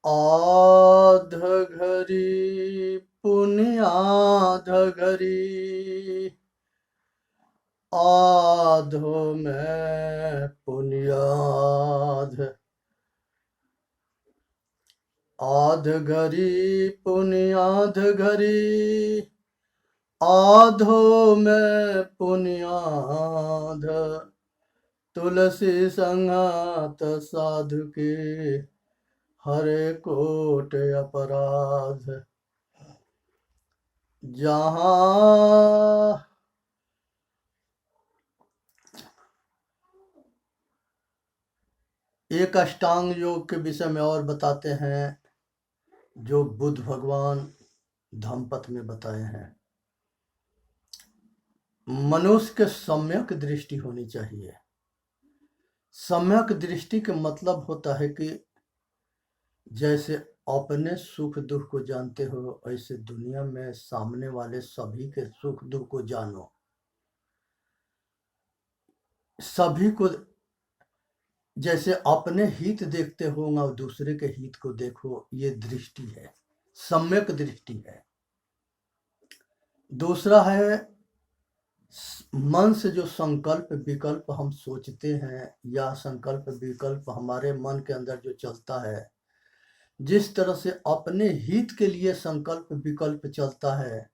आध घरी पुण्याध घरी आधो में पुण्याध आध घरी पुण्याध घरी आधो में पुण्याध तुलसी संगत साधु के हरे कोट अपराध। जहाँ एक अष्टांग योग के विषय में और बताते हैं जो बुद्ध भगवान धम्मपद में बताए हैं। मनुष्य के सम्यक दृष्टि होनी चाहिए। सम्यक दृष्टि का मतलब होता है कि जैसे अपने सुख दुख को जानते हो ऐसे दुनिया में सामने वाले सभी के सुख दुख को जानो। सभी को जैसे अपने हित देखते हो और दूसरे के हित को देखो, ये दृष्टि है, सम्यक दृष्टि है। दूसरा है मन से जो संकल्प विकल्प हम सोचते हैं या संकल्प विकल्प हमारे मन के अंदर जो चलता है, जिस तरह से अपने हित के लिए संकल्प विकल्प चलता है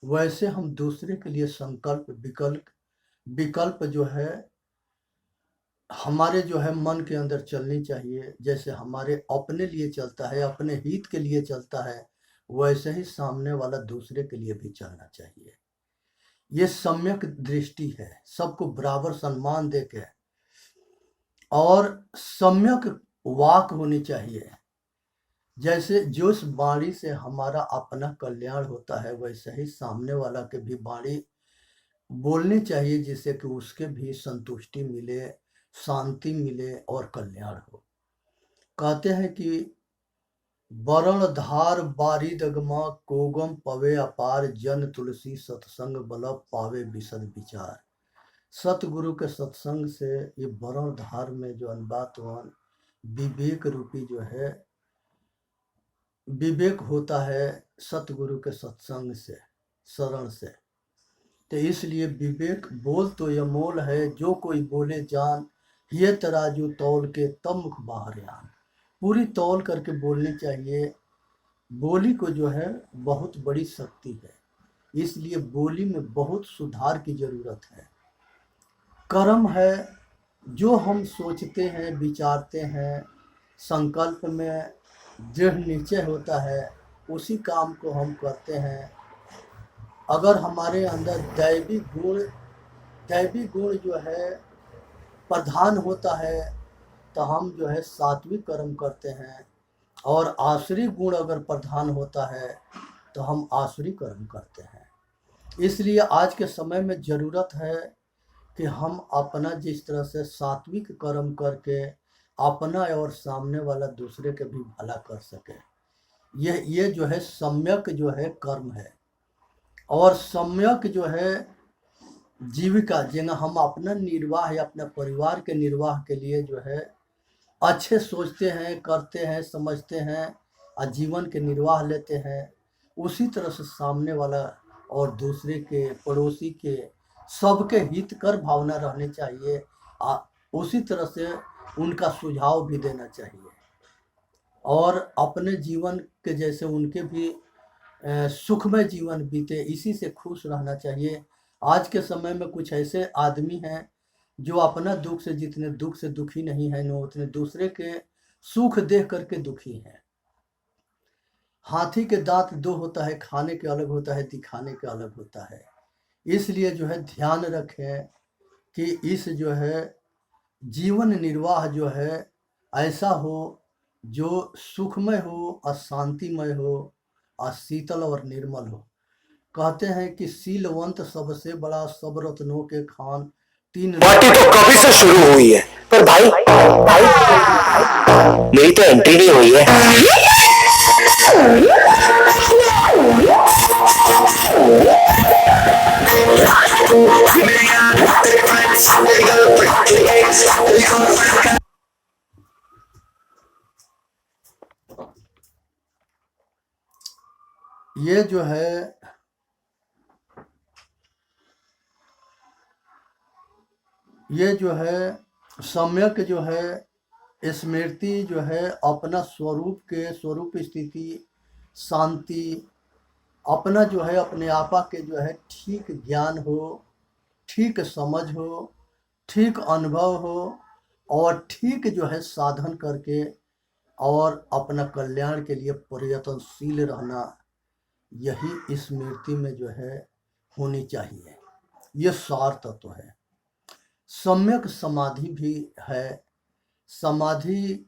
वैसे हम दूसरे के लिए संकल्प विकल्प जो है हमारे जो है मन के अंदर चलनी चाहिए। जैसे हमारे अपने लिए चलता है, अपने हित के लिए चलता है, वैसे ही सामने वाला दूसरे के लिए भी चलना चाहिए। ये सम्यक दृष्टि है, सबको बराबर सम्मान देके। और सम्यक वाक होनी चाहिए। जैसे जिस वाणी से हमारा अपना कल्याण होता है वैसे ही सामने वाला के भी वाणी बोलनी चाहिए, जिससे कि उसके भी संतुष्टि मिले, शांति मिले और कल्याण हो। कहते हैं कि वरण धार बारिद अगमा कोगम पवे अपार जन तुलसी सत्संग बल पावे विशद विचार। सतगुरु के सत्संग से ये वरण धार में जो अनबातवान विवेक रूपी जो है विवेक होता है सतगुरु के सत्संग से, शरण से। तो इसलिए विवेक बोल तो यह मोल है, जो कोई बोले जान, ये तराजू तौल के तब मुख बाहर आन। पूरी तौल करके बोलनी चाहिए। बोली को जो है बहुत बड़ी शक्ति है, इसलिए बोली में बहुत सुधार की जरूरत है। कर्म है जो हम सोचते हैं, विचारते हैं, संकल्प में दृढ़ निश्चय होता है, उसी काम को हम करते हैं। अगर हमारे अंदर दैवी गुण जो है प्रधान होता है तो हम जो है सात्विक कर्म करते हैं, और आसुरी गुण अगर प्रधान होता है तो हम आसुरी कर्म करते हैं। इसलिए आज के समय में ज़रूरत है कि हम अपना जिस तरह से सात्विक कर्म करके अपना और सामने वाला दूसरे के भी भला कर सके। ये जो है सम्यक जो है कर्म है। और सम्यक जो है जीविका, जिन्हें हम अपना निर्वाह या अपने परिवार के निर्वाह के लिए जो है अच्छे सोचते हैं, करते हैं, समझते हैं और जीवन के निर्वाह लेते हैं, उसी तरह से सामने वाला और दूसरे के, पड़ोसी के, सबके हित कर भावना रहनी चाहिए। उसी तरह से उनका सुझाव भी देना चाहिए और अपने जीवन के जैसे उनके भी सुखमय जीवन बीते, इसी से खुश रहना चाहिए। आज के समय में कुछ ऐसे आदमी हैं जो अपना दुख से जितने दुख से दुखी नहीं है, उतने दूसरे के सुख देख करके दुखी हैं। हाथी के दांत दो होता है, खाने के अलग होता है, दिखाने के अलग होता है। इसलिए जो है ध्यान रखें कि इस जो है जीवन निर्वाह जो है ऐसा हो जो सुखमय हो, अशांतिमय हो, शीतल और निर्मल हो। कहते हैं कि शीलवंत सबसे बड़ा, सब रत्नों के खान, तीन पार्टी तो कभी से शुरू हुई है, पर भाई मेरी तो एंट्री नहीं हुई है। ये जो है सम्यक जो है स्मृति जो है अपना स्वरूप स्थिति शांति अपना जो है अपने आपा के जो है ठीक ज्ञान हो, ठीक समझ हो, ठीक अनुभव हो और ठीक जो है साधन करके और अपना कल्याण के लिए प्रयत्नशील रहना, यही स्मृति में जो है होनी चाहिए। ये सार तत्व है। सम्यक समाधि भी है। समाधि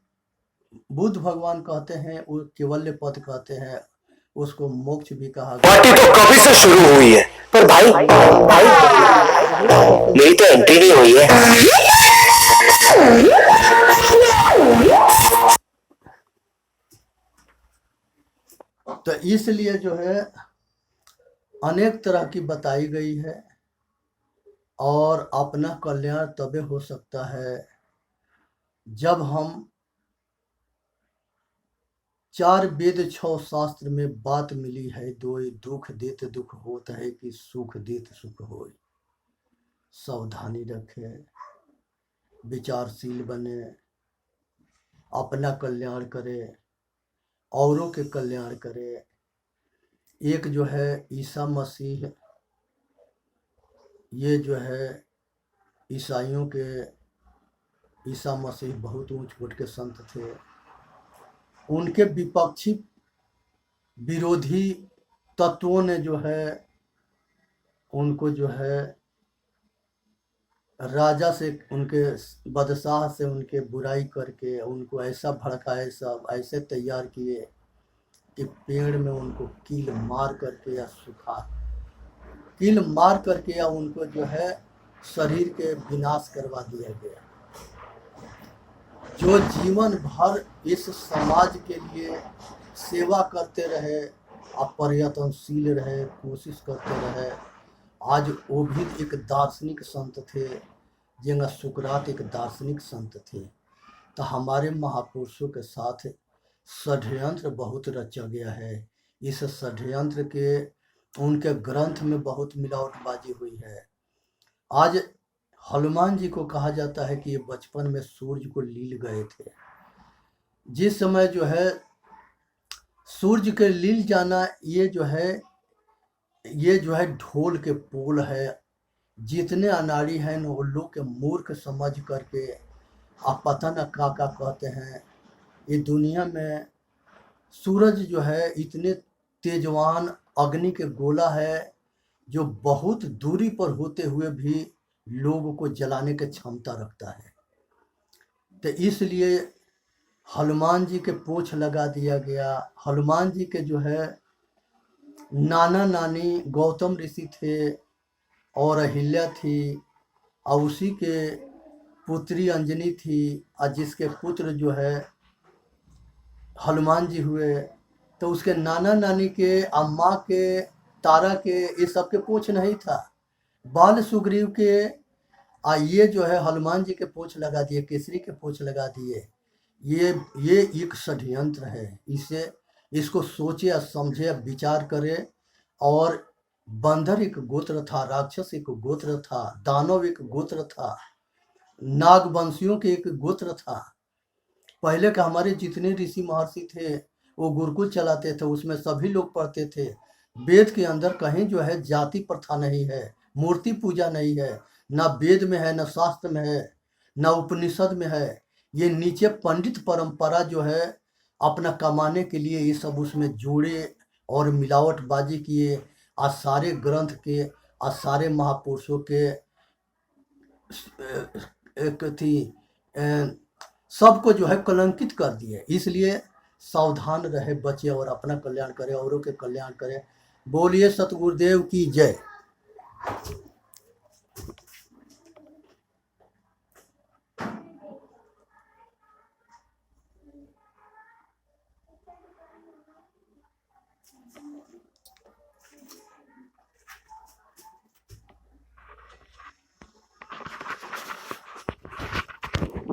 बुद्ध भगवान कहते हैं, वो केवल्य पद कहते हैं, उसको मोक्ष भी कहा गया। पार्टी तो कभी से शुरू हुई है, पर भाई मेरी तो एंट्री नहीं हुई है। तो इसलिए जो है अनेक तरह की बताई गई है और अपना कल्याण तबे हो सकता है जब हम 4 वेद 6 शास्त्र में बात मिली है, दो दुख देत दुख होत है कि सुख देत सुख होय। सावधानी रखे, विचारशील बने, अपना कल्याण करे, औरों के कल्याण करे। एक जो है ईसा मसीह, ये जो है ईसाइयों के ईसा मसीह बहुत ऊंच कोट के संत थे। उनके विपक्षी विरोधी तत्वों ने जो है उनको जो है राजा से, उनके बादशाह से उनके बुराई करके उनको ऐसा भड़काए, सब ऐसे तैयार किए कि पेड़ में उनको कील मार करके या उनको जो है शरीर के विनाश करवा दिया गया। जो जीवन भर इस समाज के लिए सेवा करते रहे, प्रयत्नशील रहे, कोशिश करते रहे, आज वो भी एक दार्शनिक संत थे, जिनका सुकरात एक दार्शनिक संत थे। तो हमारे महापुरुषों के साथ षड्यंत्र बहुत रचा गया है। इस षड्यंत्र के उनके ग्रंथ में बहुत मिलावटबाजी हुई है। आज हनुमान जी को कहा जाता है कि ये बचपन में सूर्य को लील गए थे। जिस समय जो है सूर्य के लील जाना, ये जो है ढोल के पोल है। जितने अनाड़ी हैं न वो लोग के मूर्ख समझ करके आप पता न का कहते हैं। ये दुनिया में सूरज जो है इतने तेजवान अग्नि के गोला है जो बहुत दूरी पर होते हुए भी लोगों को जलाने की क्षमता रखता है। तो इसलिए हनुमान जी के पोछ लगा दिया गया। हनुमान जी के जो है नाना नानी गौतम ऋषि थे और अहिल्या थी, और उसी के पुत्री अंजनी थी, और जिसके पुत्र जो है हनुमान जी हुए। तो उसके नाना नानी के, अम्मा के, तारा के, ये सब के पोछ नहीं था। बाल सुग्रीव के ये जो है हनुमान जी के पोछ लगा दिए, केसरी के पोछ लगा दिए। ये एक षड्यंत्र है। इसको सोचे, समझे, विचार करे। और बंदर एक गोत्र था, राक्षस एक गोत्र था, दानव एक गोत्र था, नागवंशियों के एक गोत्र था। पहले का हमारे जितने ऋषि महर्षि थे वो गुरुकुल चलाते थे, उसमें सभी लोग पढ़ते थे। वेद के अंदर कहीं जो है जाति प्रथा नहीं है, मूर्ति पूजा नहीं है, ना वेद में है, ना शास्त्र में है, ना उपनिषद में है। ये नीचे पंडित परंपरा जो है अपना कमाने के लिए ये सब उसमें जोड़े और मिलावटबाजी किए, आज सारे ग्रंथ के, आज सारे महापुरुषों के एक थी सबको जो है कलंकित कर दिए। इसलिए सावधान रहे, बचे और अपना कल्याण करे, औरों के कल्याण करे। बोलिए सतगुरुदेव की जय।